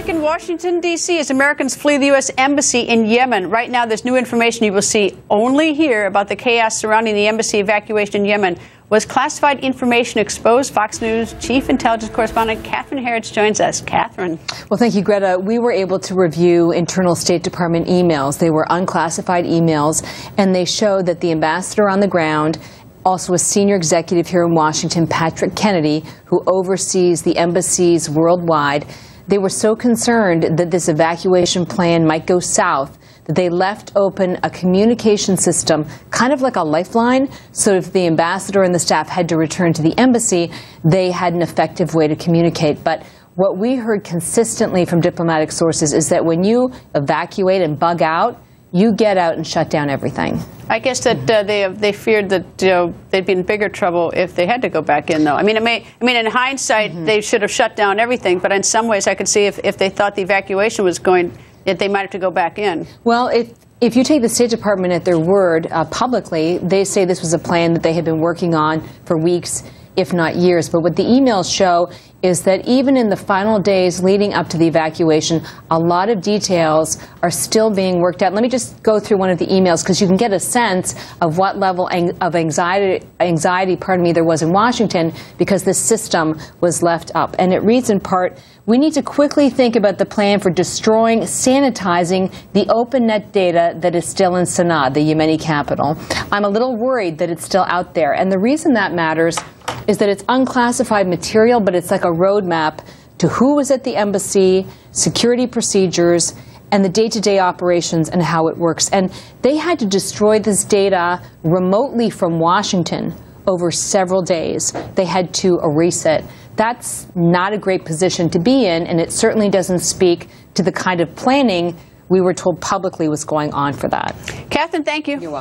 Panic in Washington, D.C. as Americans flee the U.S. Embassy in Yemen. Right now, there's new information you will see only here about the chaos surrounding the embassy evacuation in Yemen. Was classified information exposed? Fox News Chief Intelligence Correspondent Catherine Herridge joins us. Catherine. Well, thank you, Greta. We were able to review internal State Department emails. They were unclassified emails, and they showed that the ambassador on the ground, also a senior executive here in Washington, Patrick Kennedy, who oversees the embassies worldwide, they were so concerned that this evacuation plan might go south that they left open a communication system, kind of like a lifeline, so if the ambassador and the staff had to return to the embassy, they had an effective way to communicate. But what we heard consistently from diplomatic sources is that when you evacuate and bug out, you get out and shut down everything. I guess that they feared that they'd be in bigger trouble if they had to go back in, though. I mean, in hindsight, they should have shut down everything. But in some ways, I could see if they thought the evacuation was going, that they might have to go back in. Well, if you take the State Department at their word publicly, they say this was a plan that they had been working on for weeks, if not years. But what the emails show is that even in the final days leading up to the evacuation, a lot of details are still being worked out. Let me just go through one of the emails because you can get a sense of what level of anxiety there was in Washington because this system was left up. And it reads in part, "We need to quickly think about the plan for destroying, sanitizing the OpenNet data that is still in Sana'a, the Yemeni capital. I'm a little worried that it's still out there. And the reason that matters is that it's unclassified material, but it's like a roadmap to who was at the embassy, security procedures, and the day-to-day operations and how it works. And they had to destroy this data remotely from Washington over several days. They had to erase it. That's not a great position to be in, and it certainly doesn't speak to the kind of planning we were told publicly was going on for that." Catherine, thank you. You're welcome.